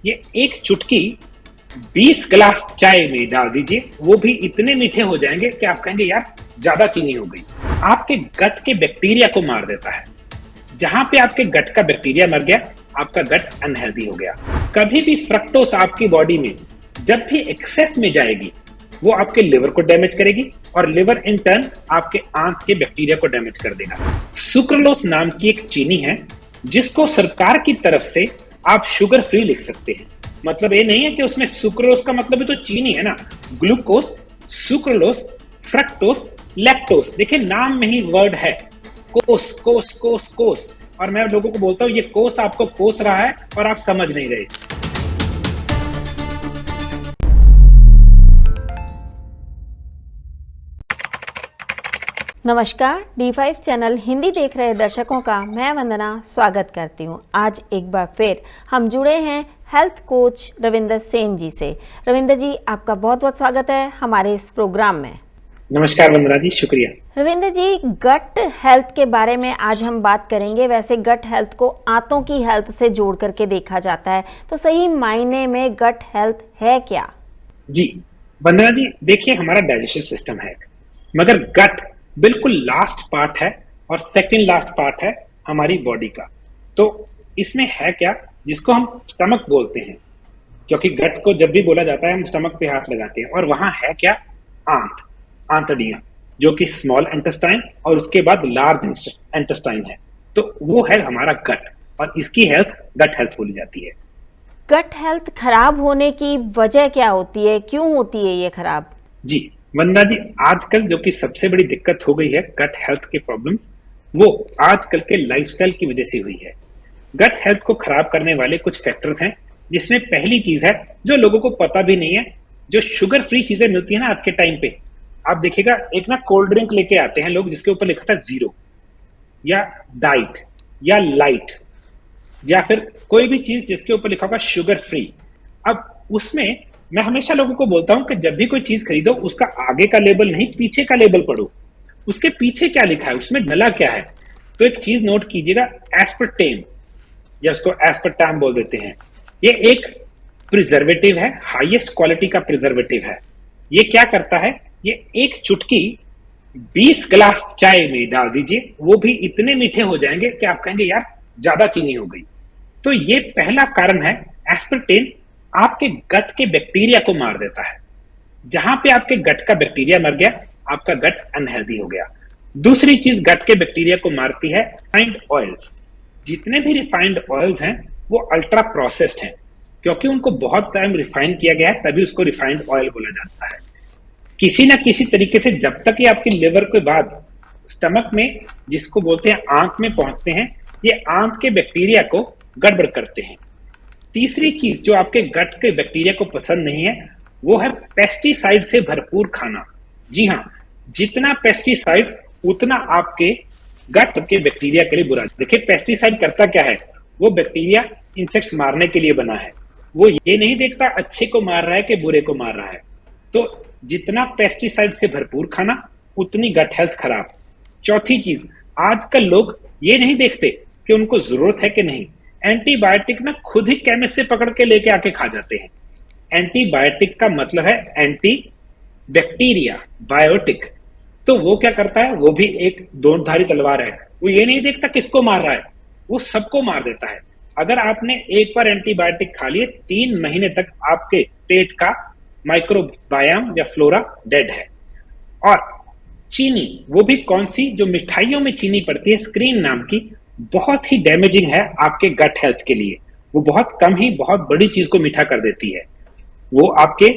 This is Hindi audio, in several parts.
ये एक चुटकी 20 गिलास चाय में डाल दीजिए, वो भी इतने मीठे हो जाएंगे कि आप कहेंगे यार ज्यादा चीनी हो गई। आपके गट के बैक्टीरिया को मार देता है। जहां पे आपके गट का बैक्टीरिया मर गया, आपका गट अनहेल्दी हो गया। कभी भी फ्रक्टोस आपकी बॉडी में जब भी एक्सेस में जाएगी, वो आपके लिवर को डैमेज करेगी और लिवर इन टर्न आपके आंत के बैक्टीरिया को डैमेज कर देगा। सुक्रोलोस नाम की एक चीनी है जिसको सरकार की तरफ से आप शुगर फ्री लिख सकते हैं। मतलब ये नहीं है कि उसमें सुक्रोलोस का मतलब तो चीनी है ना। ग्लूकोस, सुक्रोलोस, फ्रक्टोस, लैक्टोस, देखिए नाम में ही वर्ड है कोस कोस कोस कोस। और मैं लोगों को बोलता हूं ये कोस आपको कोस रहा है और आप समझ नहीं रहे। नमस्कार, D5 चैनल हिंदी देख रहे दर्शकों का मैं वंदना स्वागत करती हूं। आज एक बार फिर हम जुड़े हैं हेल्थ कोच रविंदर सेन जी से। रविंदर जी, आपका बहुत बहुत स्वागत है हमारे इस प्रोग्राम में। नमस्कार वंदना जी, शुक्रिया। रविंदर जी, गट हेल्थ के बारे में आज हम बात करेंगे। वैसे गट हेल्थ को आंतों की हेल्थ से जोड़ करके देखा जाता है, तो सही मायने में गट हेल्थ है क्या? जी वंदना जी, देखिए हमारा डाइजेशन सिस्टम है, मगर गट बिल्कुल लास्ट पार्ट है और सेकंड लास्ट पार्ट है हमारी बॉडी का। तो इसमें है क्या जिसको हम स्टमक बोलते हैं, क्योंकि गट को जब भी बोला जाता है हम स्टमक पे हाथ लगाते हैं। और वहां है क्या? आंत, आंतड़ियां, जो कि स्मॉल इंटेस्टाइन और उसके बाद लार्ज इंटेस्टाइन है। तो वो है हमारा गट, और इसकी हेल्थ गट हेल्थ बोली जाती है। गट हेल्थ खराब होने की वजह क्या होती है, क्यों होती है ये खराब? जी वंदना जी, आजकल जो कि सबसे बड़ी दिक्कत हो गई है गट हेल्थ के प्रॉब्लम्स, वो आजकल के लाइफस्टाइल की वजह से हुई है। गट हेल्थ को खराब करने वाले कुछ फैक्टर्स हैं, जिसमें पहली चीज है जो लोगों को पता भी नहीं है, जो शुगर फ्री चीजें मिलती है ना आज के टाइम पे। आप देखिएगा एक ना कोल्ड ड्रिंक लेके आते हैं लोग जिसके ऊपर लिखा था जीरो या डाइट या लाइट, या फिर कोई भी चीज जिसके ऊपर लिखा होगा शुगर फ्री। अब उसमें मैं हमेशा लोगों को बोलता हूं कि जब भी कोई चीज खरीदो उसका आगे का लेबल नहीं, पीछे का लेबल पढ़ो। उसके पीछे क्या लिखा है, उसमें डला क्या है। तो एक चीज नोट कीजिएगा, एस्पर्टेम, या उसको एस्पर्टाम बोल देते हैं। ये एक प्रिजर्वेटिव है, हाईएस्ट क्वालिटी का प्रिजर्वेटिव है। ये क्या करता है, ये एक चुटकी 20 गिलास चाय में डाल दीजिए, वो भी इतने मीठे हो जाएंगे कि आप कहेंगे यार ज्यादा चीनी हो गई। तो ये पहला कारण है। एस्पर्टेन आपके गट के बैक्टीरिया को मार देता है। जहां पे आपके गट का बैक्टीरिया मर गया, आपका गट अनहेल्दी हो गया। दूसरी चीज गट के बैक्टीरिया को मारती है रिफाइंड ऑयल्स। जितने भी रिफाइंड ऑयल्स हैं वो अल्ट्रा प्रोसेस्ड हैं, क्योंकि उनको बहुत टाइम रिफाइन किया गया है, तभी उसको रिफाइंड ऑयल बोला जाता है। किसी ना किसी तरीके से जब तक ये आपकी लिवर के बाद स्टमक में, जिसको बोलते हैं आंत में पहुंचते हैं, ये आंत के बैक्टीरिया को गड़बड़ करते हैं। तीसरी चीज जो आपके गट के बैक्टीरिया को पसंद नहीं है, वो है पेस्टिसाइड से भरपूर खाना। जी हाँ, जितना पेस्टिसाइड उतना आपके गट के बैक्टीरिया के लिए बुरा। देखिए पेस्टिसाइड करता क्या है, वो बैक्टीरिया इंसेक्ट्स मारने के लिए बना है। वो ये नहीं देखता अच्छे को मार रहा है कि बुरे को मार रहा है। तो जितना पेस्टिसाइड से भरपूर खाना, उतनी गट हेल्थ खराब। चौथी चीज, आजकल लोग ये नहीं देखते कि उनको जरूरत है कि नहीं। एंटीबायोटिक ना खुद ही केमिस्ट से पकड़ के लेके आके खा जाते हैं। एंटीबायोटिक का मतलब है एंटी बैक्टीरिया, बायोटिक। तो वो क्या करता है, वो भी एक दोधारी तलवार है। वो ये नहीं देखता किसको मार रहा है, वो सबको मार देता है। अगर आपने एक बार एंटीबायोटिक खा लिए, 3 महीने तक आपके पेट का माइक्रोबायोम या फ्लोरा डेड है। और चीनी, वो भी कौन सी, जो मिठाइयों में चीनी पड़ती है स्क्रीन नाम की, बहुत ही डैमेजिंग है आपके गट हेल्थ के लिए। वो बहुत कम ही बहुत बड़ी चीज को मीठा कर देती है। वो आपके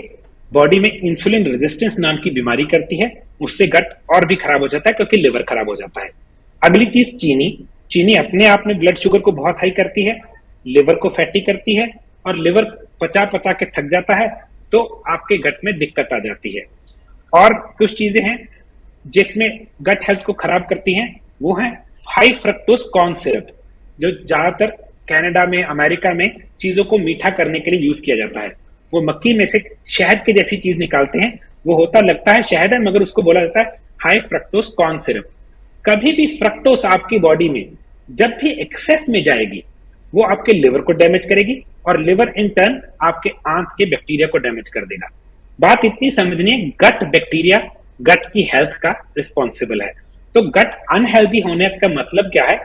बॉडी में इंसुलिन रेजिस्टेंस नाम की बीमारी करती है, उससे गट और भी खराब हो जाता है, क्योंकि लिवर खराब हो जाता है। अगली चीज चीनी। चीनी अपने आप में ब्लड शुगर को बहुत हाई करती है, लिवर को फैटी करती है, और लिवर पचा पचा के थक जाता है, तो आपके गट में दिक्कत आ जाती है। और कुछ चीजें हैं जिसमें गट हेल्थ को खराब करती हैं, वो है हाई फ्रक्टोज कॉर्न सिरप, जो ज्यादातर कनाडा में, अमेरिका में चीजों को मीठा करने के लिए यूज किया जाता है। वो मक्की में से शहद के जैसी चीज निकालते हैं, वो होता लगता है शहद है, मगर उसको बोला जाता है हाई फ्रक्टोज कॉर्न सिरप। कभी भी फ्रक्टोज आपकी बॉडी में जब भी एक्सेस में जाएगी, वो आपके लिवर को डैमेज करेगी और लिवर इन टर्न आपके आंत के बैक्टीरिया को डैमेज कर देगा। बात इतनी समझनी है, गट बैक्टीरिया गट की हेल्थ का रिस्पॉन्सिबल है। तो गट अनहेल्दी होने का मतलब क्या है?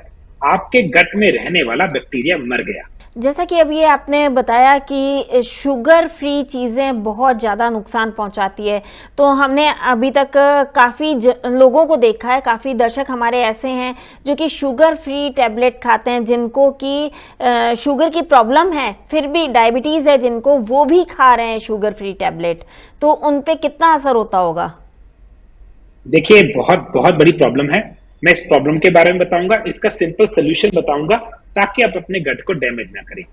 आपके गट में रहने वाला बैक्टीरिया मर गया। जैसा कि अभी आपने बताया कि शुगर फ्री चीज़ें बहुत ज़्यादा नुकसान पहुंचाती है, तो हमने अभी तक काफ़ी लोगों को देखा है, काफ़ी दर्शक हमारे ऐसे हैं जो कि शुगर फ्री टैबलेट खाते हैं, जिनको कि शुगर की प्रॉब्लम है, फिर भी डायबिटीज़ है जिनको, वो भी खा रहे हैं शुगर फ्री टैबलेट, तो उन पे कितना असर होता होगा? देखिए, बहुत बहुत बड़ी प्रॉब्लम है। मैं इस प्रॉब्लम के बारे में बताऊंगा, इसका सिंपल सोल्यूशन बताऊंगा ताकि आप अपने गट को डैमेज ना करें।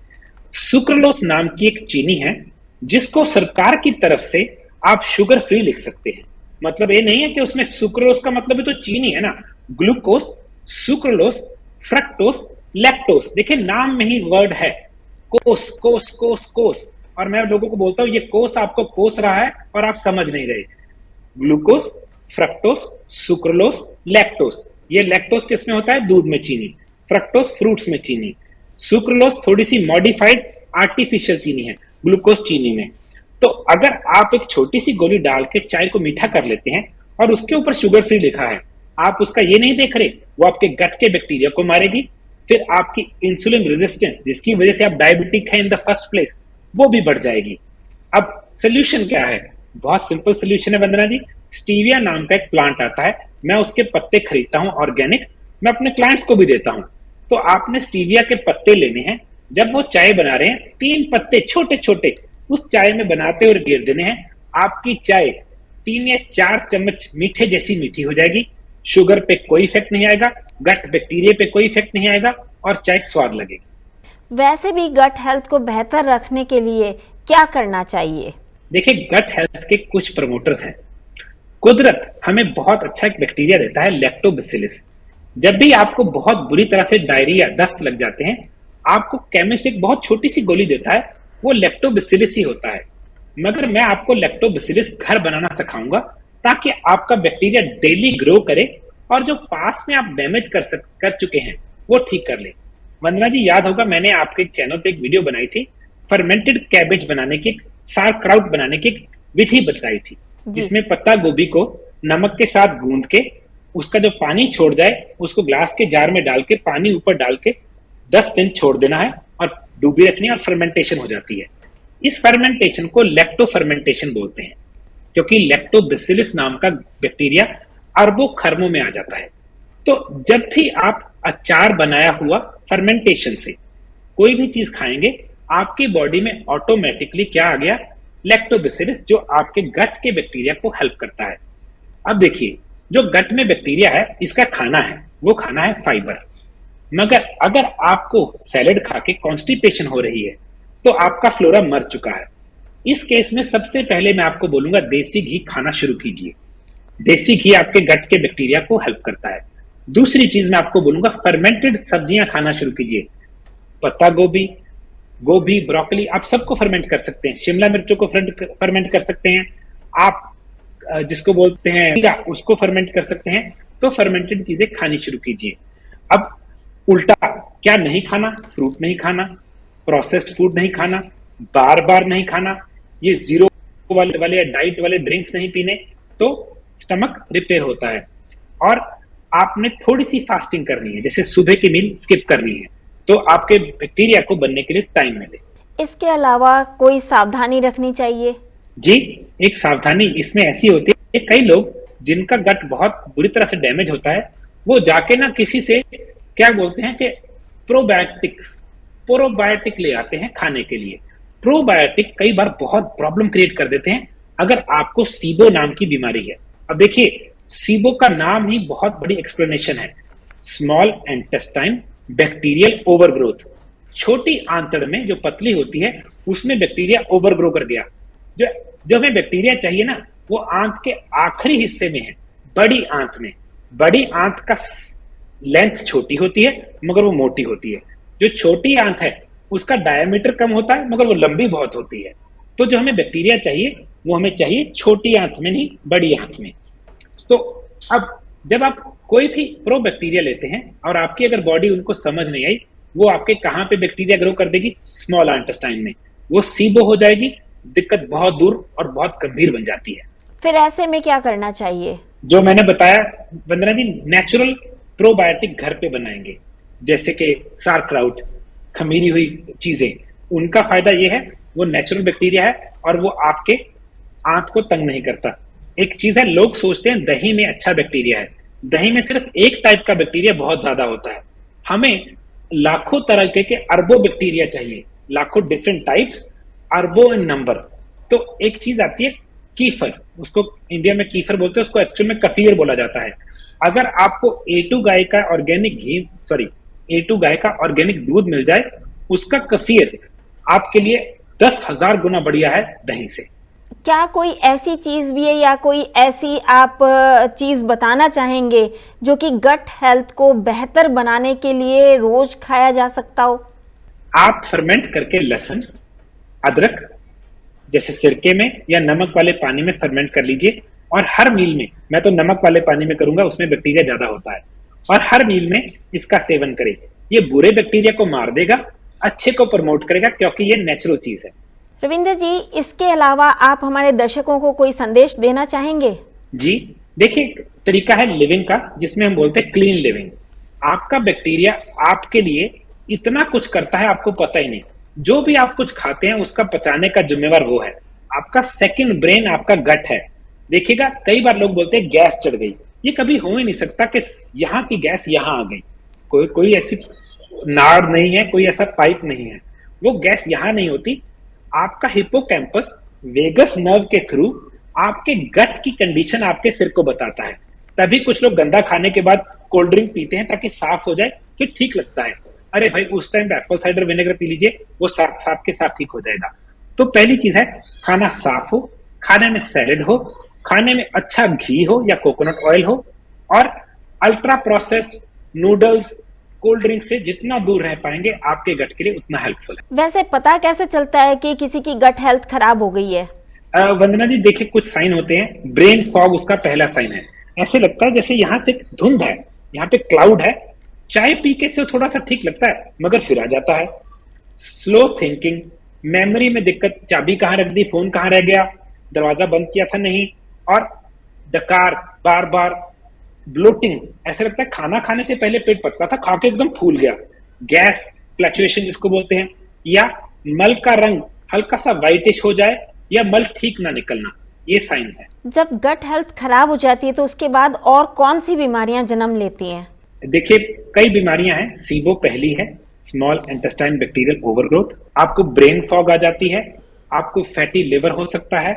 सुक्रोलोस नाम की एक चीनी है जिसको सरकार की तरफ से आप शुगर फ्री लिख सकते हैं। मतलब ये नहीं है कि उसमें सुक्रोलोस का मतलब है तो चीनी है ना। ग्लूकोस, सुक्रोलोस, फ्रक्टोस, लैक्टोस, देखिए नाम में ही वर्ड है, कोस कोस कोस कोस। और मैं लोगों को बोलता हूं ये कोस आपको कोस रहा है और आप समझ नहीं रहे। Glucose, fructose, sucralose, lactose. ये लैक्टोस किस में होता है? दूध में चीनी। फ्रक्टोस फ्रूट्स में चीनी। सुक्रोलोस थोड़ी सी मॉडिफाइड आर्टिफिशियल चीनी है ग्लूकोस चीनी में। तो अगर आप एक छोटी सी गोली डाल के चाय को मीठा कर लेते हैं और उसके ऊपर शुगर फ्री लिखा है, आप उसका ये नहीं देख रहे वो आपके गट के बैक्टीरिया को मारेगी, फिर आपकी इंसुलिन रेजिस्टेंस जिसकी वजह से आप डायबिटिक है इन द फर्स्ट प्लेस, वो भी बढ़ जाएगी। अब सोल्यूशन क्या है? बहुत सिंपल सोल्यूशन है वंदना जी। स्टीविया नाम का एक प्लांट आता है, मैं उसके पत्ते खरीदता हूं ऑर्गेनिक, मैं अपने क्लाइंट्स को भी देता हूं। तो आपने स्टीविया के पत्ते लेने हैं, जब वो चाय बना रहे हैं 3 पत्ते छोटे छोटे उस चाय में बनाते हुए गिर देने हैं, आपकी चाय 3 या 4 चम्मच मीठे जैसी मीठी हो जाएगी। शुगर पे कोई इफेक्ट नहीं आएगा, गट बैक्टीरिया पे कोई इफेक्ट नहीं आएगा और चाय स्वाद लगेगी। वैसे भी गट हेल्थ को बेहतर रखने के लिए क्या करना चाहिए? देखिए, गट हेल्थ के कुछ प्रमोटर्स हैं। कुदरत हमें बहुत अच्छा एक बैक्टीरिया देता है, लैक्टोबैसिलस। जब भी आपको बहुत बुरी तरह से डायरिया, दस्त लग जाते हैं, आपको केमिस्ट एक बहुत छोटी सी गोली देता है, वो लैक्टोबैसिलस ही होता है। मगर मैं आपको लैक्टोबैसिलस घर बनाना सिखाऊंगा ताकि आपका बैक्टीरिया डेली ग्रो करे और जो पास में आप डैमेज कर चुके हैं वो ठीक कर ले। वंदना जी, याद होगा मैंने आपके चैनल पे एक वीडियो बनाई थी, फर्मेंटेड कैबेज बनाने की, सारक्राउट बनाने की विधि बताई थी, जिसमें पत्ता गोभी को नमक के साथ गूंद के उसका जो पानी छोड़ जाए उसको ग्लास के जार में डाल के पानी ऊपर डाल के 10 दिन छोड़ देना है और डूबी रखनी है और फर्मेंटेशन हो जाती है। इस फर्मेंटेशन को लैक्टो फर्मेंटेशन बोलते हैं, क्योंकि लैक्टोबैसिलस नाम का बैक्टीरिया अरबों खरबों में आ जाता है। तो जब भी आप अचार बनाया हुआ फर्मेंटेशन से कोई भी चीज खाएंगे, आपकी बॉडी में ऑटोमेटिकली क्या आ गया? लैक्टोबैसिलस, जो आपके गट के बैक्टीरिया को हेल्प करता है। अब देखिए, जो गट में बैक्टीरिया है इसका खाना है, वो खाना है फाइबर। मगर अगर आपको सैलेड खा के कॉन्स्टिपेशन हो रही है तो आपका फ्लोरा मर चुका है। इस केस में सबसे पहले मैं आपको बोलूंगा देसी घी खाना शुरू कीजिए। देसी घी आपके गट के बैक्टीरिया को हेल्प करता है। दूसरी चीज मैं आपको बोलूंगा, फर्मेंटेड सब्जियां खाना शुरू कीजिए। पत्ता गोभी, गोभी, ब्रोकली, आप सबको फर्मेंट कर सकते हैं। शिमला मिर्चों को फर्मेंट कर सकते हैं आप, जिसको बोलते हैं उसको फर्मेंट कर सकते हैं। तो फर्मेंटेड चीजें खानी शुरू कीजिए। अब उल्टा क्या नहीं खाना? फ्रूट नहीं खाना, प्रोसेस्ड फूड नहीं खाना, बार बार नहीं खाना, ये जीरो वाले या डाइट वाले ड्रिंक्स नहीं पीने, तो स्टमक रिपेयर होता है। और आपने थोड़ी सी फास्टिंग करनी है, जैसे सुबह की मील स्किप करनी है, तो आपके बैक्टीरिया को बनने के लिए टाइम मिले। इसके अलावा कोई सावधानी रखनी चाहिए? जी, एक सावधानी इसमें ऐसी होती है, कई लोग जिनका गट बहुत बुरी तरह से डैमेज होता है, वो जाके ना किसी से क्या बोलते हैं कि प्रोबायोटिक ले आते हैं खाने के लिए। प्रोबायोटिक कई बार बहुत प्रॉब्लम क्रिएट कर देते हैं अगर आपको सीबो नाम की बीमारी है। अब देखिए, सीबो का नाम ही बहुत बड़ी एक्सप्लेनेशन है। Small intestine bacterial overgrowth. छोटी आंतड़ में जो पतली होती है उसमें बैक्टीरिया ओवरग्रो कर गया। जो हमें बैक्टीरिया चाहिए ना, वो आंत के आखिरी हिस्से में है, बड़ी आंत में। बड़ी आंत का लेंथ छोटी होती है मगर वो मोटी होती है। जो छोटी आंत है उसका डायमीटर कम होता है मगर वो लंबी बहुत होती है। तो जो हमें बैक्टीरिया चाहिए वो हमें चाहिए छोटी आंत में, नहीं बड़ी आंत में। तो अब जब आप कोई भी प्रो बैक्टीरिया लेते हैं और आपकी अगर बॉडी उनको समझ नहीं आई, वो आपके कहाँ पे बैक्टीरिया ग्रो कर देगी, स्मॉल इंटेस्टाइन में, वो सीबो हो जाएगी, दिक्कत बहुत दूर और बहुत गंभीर बन जाती है। फिर ऐसे में क्या करना चाहिए? जो मैंने बताया वंदना जी, नेचुरल प्रोबायोटिक घर पे बनाएंगे, जैसे कि सारक्राउट, खमीरी हुई चीजें, उनका फायदा ये है वो नेचुरल बैक्टीरिया है और वो आपके आंत को तंग नहीं करता। एक चीज है, लोग सोचते हैं दही में अच्छा बैक्टीरिया है, दही में सिर्फ एक टाइप का बैक्टीरिया बहुत ज्यादा होता है। हमें लाखों तरह के अरबों बैक्टीरिया चाहिए, लाखों डिफरेंट टाइप्स, अरबों इन नंबर। तो एक चीज आती है कीफर, उसको इंडिया में कीफर बोलते हैं, उसको एक्चुअल में कफीर बोला जाता है। अगर आपको A2 गाय का ऑर्गेनिक घी, सॉरी A2 गाय का ऑर्गेनिक दूध मिल जाए, उसका कफीर आपके लिए 10,000 गुना बढ़िया है दही से। क्या कोई ऐसी चीज भी है या कोई ऐसी आप चीज बताना चाहेंगे जो कि गट हेल्थ को बेहतर बनाने के लिए रोज खाया जा सकता हो? आप फर्मेंट करके लहसुन, अदरक, जैसे सिरके में या नमक वाले पानी में फर्मेंट कर लीजिए, और हर मील में, मैं तो नमक वाले पानी में करूंगा, उसमें बैक्टीरिया ज्यादा होता है, और हर मील में इसका सेवन करें। ये बुरे बैक्टीरिया को मार देगा, अच्छे को प्रमोट करेगा, क्योंकि ये नेचुरल चीज है। रविंद्र जी, इसके अलावा आप हमारे दर्शकों को कोई संदेश देना चाहेंगे? जी देखिए, तरीका है लिविंग का, जिसमें हम बोलते हैं क्लीन लिविंग। आपका बैक्टीरिया आपके लिए इतना कुछ करता है, आपको पता ही नहीं। जो भी आप कुछ खाते हैं उसका पचाने का जिम्मेवार वो है। आपका सेकंड ब्रेन आपका गट है। देखिएगा, कई बार लोग बोलते हैं गैस चढ़ गई, ये कभी हो ही नहीं सकता कि यहाँ की गैस यहाँ आ गई। कोई ऐसी नाड़ नहीं है, कोई ऐसा पाइप नहीं है, वो गैस यहाँ नहीं होती। आपका हिपोकैम्पस वेगस नर्व के थ्रू आपके गट की कंडीशन आपके सिर को बताता है। तभी कुछ लोग गंदा खाने के बाद कोल्ड ड्रिंक पीते हैं ताकि साफ हो जाए, तो ठीक लगता है। अरे भाई, उस time Apple cider vinegar P लीजिए, वो साथ साथ के साथ ठीक हो जाएगा। तो पहली चीज है, खाना साफ हो, खाने में सैलेड हो, खाने में अच्छा घी हो या कोकोनट ऑयल हो, और ultra processed noodles, cold drink से जितना दूर रह पाएंगे आपके गट के लिए उतना हेल्पफुल है। वैसे पता कैसे चलता है कि किसी की गट हेल्थ खराब हो गई है? वंदना जी, देखिए कुछ साइन होते हैं। ब्रेन फॉग उसका पहला साइन है। ऐसे लगता है जैसे यहाँ से धुंध है, यहाँ पे क्लाउड है, चाय पी के से थोड़ा सा ठीक लगता है मगर फिर आ जाता है। स्लो थिंकिंग, मेमोरी में दिक्कत, चाबी कहाँ रख दी, फोन कहाँ रह गया, दरवाजा बंद किया था नहीं, और डकार, बार बार ब्लोटिंग, ऐसा लगता है खाना खाने से पहले पेट पतला था, खा के एकदम फूल गया। गैस, फ्लैक्चुएशन जिसको बोलते हैं, या मल का रंग हल्का सा व्हाइटिश हो जाए, या मल ठीक ना निकलना, ये साइंस है। जब गट हेल्थ खराब हो जाती है तो उसके बाद और कौन सी बीमारियां जन्म लेती हैं? देखिए, कई बीमारियां हैं। सीबो पहली है, स्मॉल इंटेस्टाइन बैक्टीरियल ओवरग्रोथ। आपको ब्रेन फॉग आ जाती है, आपको फैटी लिवर हो सकता है,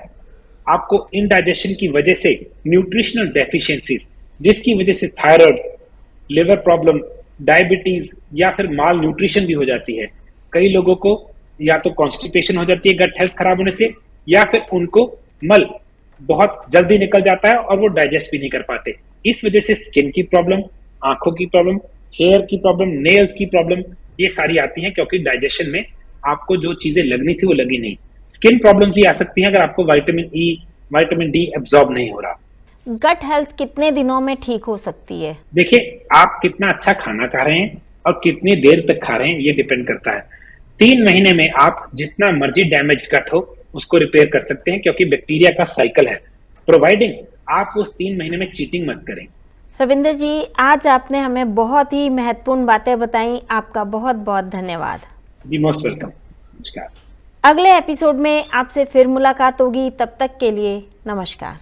आपको इनडाइजेशन की वजह से न्यूट्रिशनल डेफिशिएंसीज, जिसकी वजह से थायराइड, लिवर प्रॉब्लम, डायबिटीज या फिर माल न्यूट्रिशन भी हो जाती है। कई लोगों को या तो कॉन्स्टिपेशन हो जाती है गट हेल्थ खराब होने से, या फिर उनको मल बहुत जल्दी निकल जाता है और वो डाइजेस्ट भी नहीं कर पाते। इस वजह से स्किन की प्रॉब्लम, आंखों की प्रॉब्लम, हेयर की प्रॉब्लम, नेल्स की प्रॉब्लम, ये सारी आती हैं, क्योंकि डाइजेशन में आपको जो चीजें लगनी थी वो लगी नहीं। स्किन प्रॉब्लम भी आ सकती है अगर आपको vitamin E, vitamin D absorb नहीं हो रहा। गट हेल्थ कितने दिनों में ठीक हो सकती है? देखिए, आप कितना अच्छा खाना खा रहे हैं और कितनी देर तक खा रहे हैं, ये डिपेंड करता है। 3 महीने में आप जितना मर्जी डैमेज गट हो उसको रिपेयर कर सकते हैं, क्योंकि बैक्टीरिया का साइकिल है, प्रोवाइडिंग आप उस 3 महीने में चीटिंग मत करें। रविंद्र जी, आज आपने हमें बहुत ही महत्वपूर्ण बातें बताई, आपका बहुत बहुत धन्यवाद। जी, मोस्ट वेलकम। नमस्कार। अगले एपिसोड में आपसे फिर मुलाकात होगी, तब तक के लिए नमस्कार।